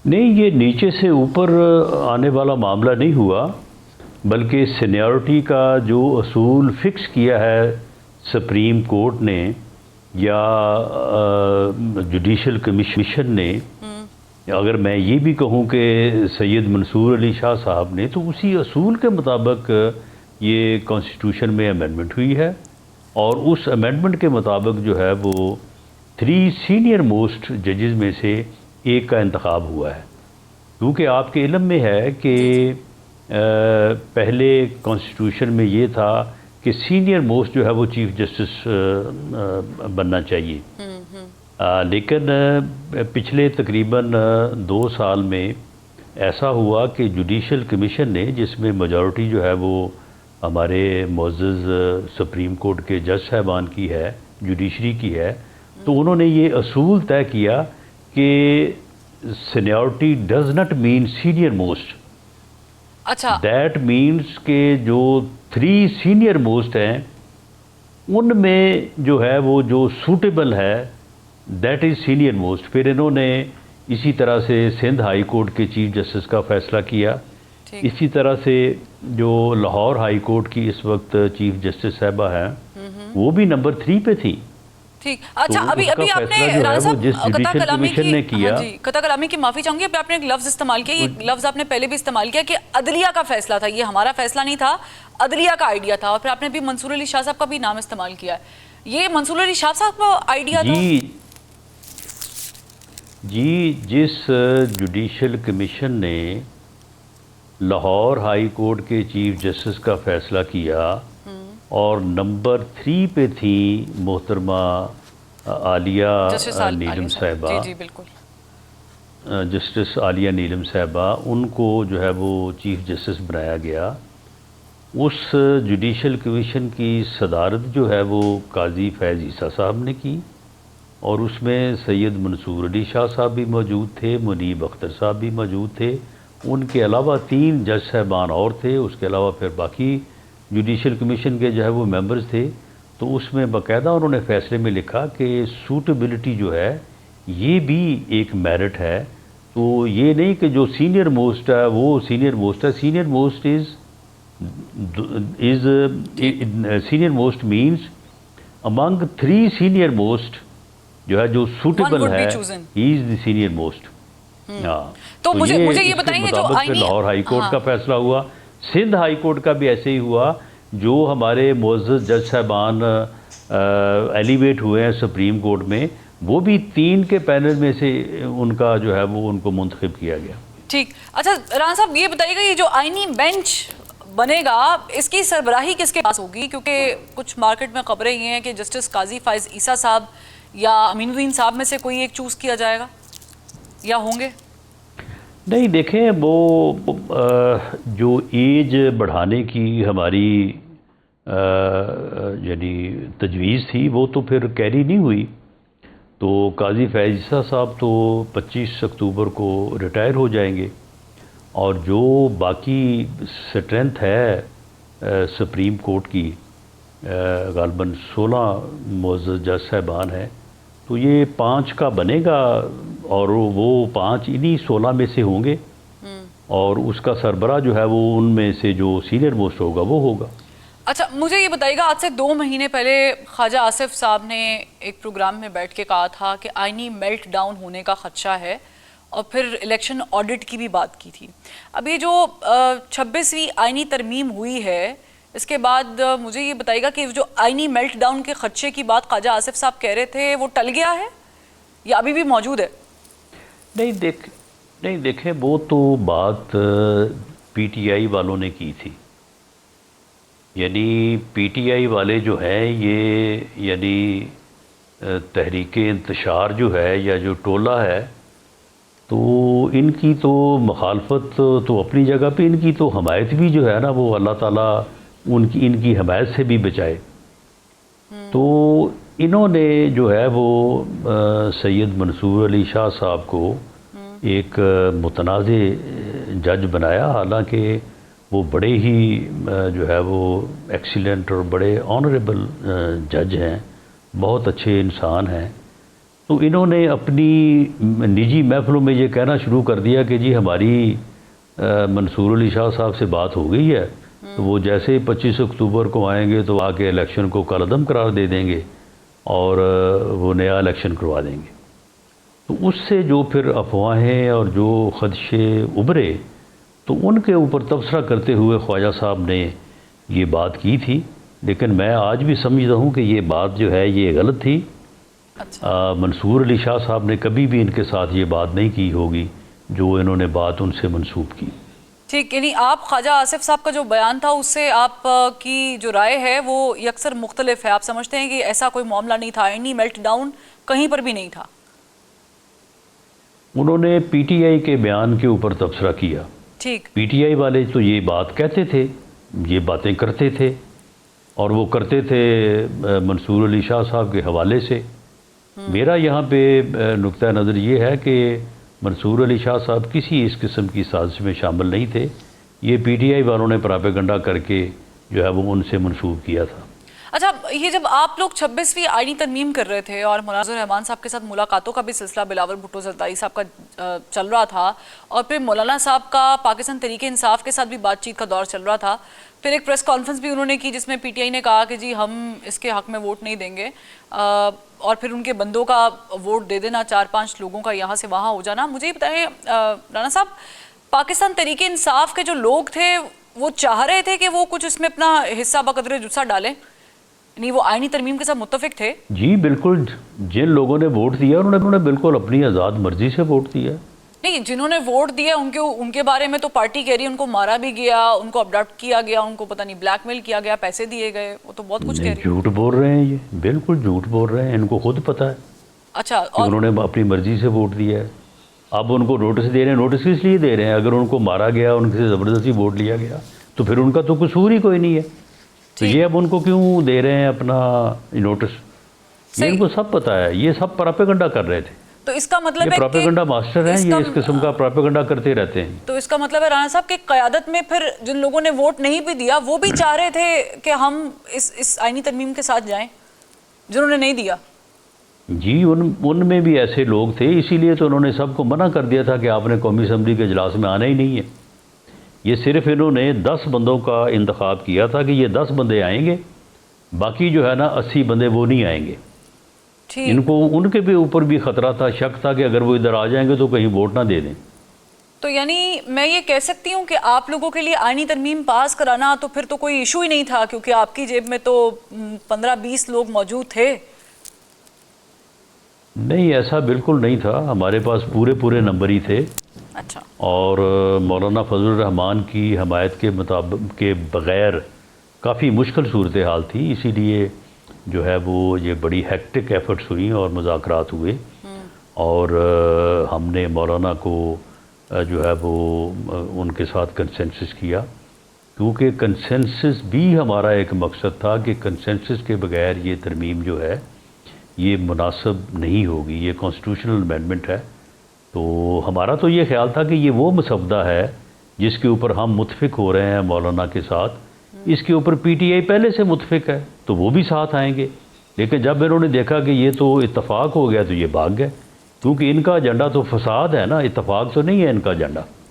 نہیں، یہ نیچے سے اوپر آنے والا معاملہ نہیں ہوا، بلکہ سینیورٹی کا جو اصول فکس کیا ہے سپریم کورٹ نے یا جوڈیشل کمیشن نے، اگر میں یہ بھی کہوں کہ سید منصور علی شاہ صاحب نے، تو اسی اصول کے مطابق یہ کانسٹیٹیوشن میں امینڈمنٹ ہوئی ہے، اور اس امینڈمنٹ کے مطابق جو ہے وہ 3 سینئر موسٹ ججز میں سے ایک کا انتخاب ہوا ہے۔ کیونکہ آپ کے علم میں ہے کہ جی جی پہلے کانسٹیٹیوشن میں یہ تھا کہ سینئر موسٹ جو ہے وہ چیف جسٹس بننا چاہیے، لیکن پچھلے تقریباً 2 سال میں ایسا ہوا کہ جوڈیشل کمیشن نے، جس میں میجورٹی جو ہے وہ ہمارے معزز سپریم کورٹ کے جج صاحبان کی ہے، جوڈیشری کی ہے، تو انہوں نے یہ اصول طے کیا کہ seniority does not mean senior most, اچھا دیٹ مینس کہ جو 3 سینئر موسٹ ہیں ان میں جو ہے وہ جو سوٹیبل ہے دیٹ از سینئر موسٹ۔ پھر انہوں نے اسی طرح سے سندھ ہائی کورٹ کے چیف جسٹس کا فیصلہ کیا، ٹھیک اسی طرح سے جو لاہور ہائی کورٹ کی اس وقت چیف جسٹس صاحبہ ہیں وہ بھی نمبر 3 پہ تھی۔ ٹھیک تو اچھا اس ابھی کا آپ نے فیصلہ جو ہے رانا وہ صاحب جس قطع جوڈیشل کلامی کمیشن کی، نے کیا، ہاں جی قطع کلامی کی معافی چاہوں گی، ابھی آپ نے ایک لفظ استعمال کیا، یہ لفظ آپ نے پہلے بھی استعمال کیا کہ عدلیہ کا فیصلہ تھا، یہ ہمارا فیصلہ نہیں تھا، عدلیہ کا آئیڈیا تھا، اور پھر آپ نے بھی منصور علی شاہ صاحب کا بھی نام استعمال کیا ہے، یہ منصور علی شاہ صاحب کا آئیڈیا تھا؟ جی جس جوڈیشل کمیشن نے لاہور ہائی کورٹ کے چیف جسٹس کا فیصلہ کیا اور نمبر 3 پہ تھی محترمہ عالیہ جسٹس عالیہ نیلم صاحب، صاحبہ، جی جی بالکل، جسٹس عالیہ نیلم صاحبہ، ان کو جو ہے وہ چیف جسٹس بنایا گیا۔ اس جوڈیشل کمیشن کی صدارت جو ہے وہ قاضی فیض عیسیٰ صاحب نے کی، اور اس میں سید منصور علی شاہ صاحب بھی موجود تھے، منیب اختر صاحب بھی موجود تھے، ان کے علاوہ 3 جج صاحبان اور تھے، اس کے علاوہ پھر باقی جوڈیشل کمیشن کے جو ہے وہ ممبرز تھے۔ تو اس میں باقاعدہ انہوں نے فیصلے میں لکھا کہ سوٹیبلٹی جو ہے یہ بھی ایک میرٹ ہے، تو یہ نہیں کہ جو سینئر موسٹ ہے وہ سینئر موسٹ ہے، senior most senior most means among 3 senior most جو ہے جو سوٹیبل would be ہے، chosen۔ He is the senior most. ہاں، تو مجھے یہ اس کے بتائیں گے جو مطابق پھر آئینی، لاہور ہائی کورٹ ہاں کا فیصلہ ہوا، سندھ ہائی کورٹ کا بھی ایسے ہی ہوا، جو ہمارے معزز جج صاحبان ایلیویٹ ہوئے ہیں سپریم کورٹ میں، وہ بھی 3 کے پینل میں سے ان کا جو ہے وہ ان کو منتخب کیا گیا۔ ٹھیک اچھا رانا صاحب یہ بتائیے گا، یہ جو آئینی بینچ بنے گا اس کی سربراہی کس کے پاس ہوگی؟ کیونکہ کچھ مارکیٹ میں خبریں یہ ہیں کہ جسٹس قاضی فائز عیسیٰ صاحب یا امین الدین صاحب میں سے کوئی ایک چوز کیا جائے گا یا ہوں گے؟ نہیں دیکھیں، وہ جو ایج بڑھانے کی ہماری یعنی تجویز تھی وہ تو پھر کیری نہیں ہوئی، تو قاضی فیض عیسیٰ صاحب تو 25 اکتوبر کو ریٹائر ہو جائیں گے، اور جو باقی اسٹرینتھ ہے سپریم کورٹ کی غالباً 16 معزز جج صاحبان ہیں، تو یہ 5 کا بنے گا، اور وہ 5 انہی 16 میں سے ہوں گے، اور اس کا سربراہ جو ہے وہ ان میں سے جو سینئر موسٹ ہوگا وہ ہوگا۔ اچھا مجھے یہ بتائیے گا، آج سے 2 مہینے پہلے خواجہ آصف صاحب نے ایک پروگرام میں بیٹھ کے کہا تھا کہ آئینی میلٹ ڈاؤن ہونے کا خدشہ ہے، اور پھر الیکشن آڈٹ کی بھی بات کی تھی۔ اب یہ جو 26ویں آئینی ترمیم ہوئی ہے، اس کے بعد مجھے یہ بتائیے گا کہ جو آئینی میلٹ ڈاؤن کے خدشے کی بات خواجہ آصف صاحب کہہ رہے تھے وہ ٹل گیا ہے یا ابھی بھی موجود ہے؟ نہیں دیکھیں، وہ تو بات پی ٹی آئی والوں نے کی تھی، یعنی پی ٹی آئی والے جو ہیں یہ یعنی تحریک انتشار جو ہے یا جو ٹولہ ہے، تو ان کی تو مخالفت تو اپنی جگہ پہ، ان کی تو حمایت بھی جو ہے نا وہ اللہ تعالیٰ ان کی حمایت سے بھی بچائے۔ تو انہوں نے جو ہے وہ سید منصور علی شاہ صاحب کو ایک متنازع جج بنایا، حالانکہ وہ بڑے ہی جو ہے وہ ایکسیلنٹ اور بڑے آنریبل جج ہیں، بہت اچھے انسان ہیں۔ تو انہوں نے اپنی نجی محفلوں میں یہ کہنا شروع کر دیا کہ جی ہماری منصور علی شاہ صاحب سے بات ہو گئی ہے، تو وہ جیسے 25 اکتوبر کو آئیں گے تو آ کے الیکشن کو کالعدم قرار دے دیں گے اور وہ نیا الیکشن کروا دیں گے۔ تو اس سے جو پھر افواہیں اور جو خدشے ابھرے تو ان کے اوپر تبصرہ کرتے ہوئے خواجہ صاحب نے یہ بات کی تھی، لیکن میں آج بھی سمجھتا ہوں کہ یہ بات جو ہے یہ غلط تھی۔ اچھا منصور علی شاہ صاحب نے کبھی بھی ان کے ساتھ یہ بات نہیں کی ہوگی جو انہوں نے بات ان سے منسوب کی۔ ٹھیک، یعنی آپ خواجہ آصف صاحب کا جو بیان تھا اس سے آپ کی جو رائے ہے وہ یکسر مختلف ہے، آپ سمجھتے ہیں کہ ایسا کوئی معاملہ نہیں تھا، اینی میلٹ ڈاؤن کہیں پر بھی نہیں تھا؟ انہوں نے پی ٹی آئی کے بیان کے اوپر تبصرہ کیا۔ ٹھیک، پی ٹی آئی والے تو یہ بات کہتے تھے، یہ باتیں کرتے تھے، اور وہ کرتے تھے منصور علی شاہ صاحب کے حوالے سے۔ میرا یہاں پہ نقطہ نظر یہ ہے کہ منصور علی شاہ صاحب کسی اس قسم کی سازش میں شامل نہیں تھے، یہ پی ٹی آئی والوں نے پراپیگنڈا کر کے جو ہے وہ ان سے منسوب کیا تھا۔ اچھا، یہ جب آپ لوگ 26ویں آئینی ترمیم کر رہے تھے اور مولانا رحمان صاحب کے ساتھ ملاقاتوں کا بھی سلسلہ بلاول بھٹو زرداری صاحب کا چل رہا تھا، اور پھر مولانا صاحب کا پاکستان تحریک انصاف کے ساتھ بھی بات چیت کا دور چل رہا تھا، پھر ایک پریس کانفرنس بھی انہوں نے کی جس میں پی ٹی آئی نے کہا کہ جی ہم اس کے حق میں ووٹ نہیں دیں گے، اور پھر ان کے بندوں کا ووٹ دے دینا، 4-5 لوگوں کا یہاں سے وہاں ہو جانا۔ مجھے یہ بتائیں رانا صاحب، پاکستان تحریک انصاف کے جو لوگ تھے وہ چاہ رہے تھے کہ وہ کچھ اس میں اپنا حصہ بقدر جثہ ڈالیں، یعنی وہ آئینی ترمیم کے ساتھ متفق تھے؟ جی بالکل، جن لوگوں نے ووٹ دیا انہوں نے بالکل اپنی آزاد مرضی سے ووٹ دیا۔ نہیں، جنہوں نے ووٹ دیا ان کے بارے میں تو پارٹی کہہ رہی ہے ان کو مارا بھی گیا، ان کو ابڈکٹ کیا گیا، ان کو پتہ نہیں بلیک میل کیا گیا، پیسے دیے گئے، وہ تو بہت کچھ کہہ رہی ہے۔ جھوٹ بول رہے ہیں، یہ بالکل جھوٹ بول رہے ہیں، ان کو خود پتہ ہے اچھا، کہ انہوں نے اپنی مرضی سے ووٹ دیا ہے۔ اب ان کو نوٹس دے رہے ہیں، نوٹس کس لیے دے رہے ہیں؟ اگر ان کو مارا گیا، ان سے زبردستی ووٹ لیا گیا تو پھر ان کا تو قصور ہی کوئی نہیں ہے، تو یہ اب ان کو کیوں دے رہے ہیں اپنا نوٹس؟ یہ ان کو سب پتہ ہے، یہ سب پراپیگنڈا کر رہے تھے، تو اس کا مطلب یہ ہے پراپیگنڈا ماسٹر ہیں، یہ اس قسم کا پراپیگنڈا کرتے رہتے ہیں۔ تو اس کا مطلب ہے رانا صاحب کہ قیادت میں پھر جن لوگوں نے ووٹ نہیں بھی دیا وہ بھی چاہ رہے تھے کہ ہم اس آئینی ترمیم کے ساتھ جائیں، جنہوں نے نہیں دیا؟ جی ان میں بھی ایسے لوگ تھے، اسی لیے تو انہوں نے سب کو منع کر دیا تھا کہ آپ نے قومی اسمبلی کے اجلاس میں آنا ہی نہیں ہے۔ یہ صرف انہوں نے 10 بندوں کا انتخاب کیا تھا کہ یہ 10 بندے آئیں گے، باقی جو ہے نا 80 بندے وہ نہیں آئیں گے۔ ان کو ان کے بھی اوپر بھی خطرہ تھا، شک تھا کہ اگر وہ ادھر آ جائیں گے تو کہیں ووٹ نہ دے دیں۔ تو یعنی میں یہ کہہ سکتی ہوں کہ آپ لوگوں کے لیے آئینی ترمیم پاس کرانا تو پھر تو کوئی ایشو ہی نہیں تھا، کیونکہ آپ کی جیب میں تو 15-20 لوگ موجود تھے۔ نہیں، ایسا بالکل نہیں تھا، ہمارے پاس پورے نمبر ہی تھے، اچھا، اور مولانا فضل الرحمان کی حمایت کے مطابق کے بغیر کافی مشکل صورتحال تھی، اسی لیے جو ہے وہ یہ بڑی ہیکٹک ایفرٹس ہوئیں اور مذاکرات ہوئے، اور ہم نے مولانا کو جو ہے وہ ان کے ساتھ کنسنسس کیا، کیونکہ کنسنسس بھی ہمارا ایک مقصد تھا کہ کنسنسس کے بغیر یہ ترمیم جو ہے یہ مناسب نہیں ہوگی، یہ کانسٹیٹیوشنل امینڈمنٹ ہے۔ تو ہمارا تو یہ خیال تھا کہ یہ وہ مسودہ ہے جس کے اوپر ہم متفق ہو رہے ہیں مولانا کے ساتھ، اس کے اوپر پی ٹی آئی پہلے سے متفق ہے تو وہ بھی ساتھ آئیں گے، لیکن جب انہوں نے دیکھا کہ یہ تو اتفاق ہو گیا تو یہ بھاگ گئے، کیونکہ ان کا ایجنڈا تو فساد ہے نا، اتفاق تو نہیں ہے ان کا ایجنڈا۔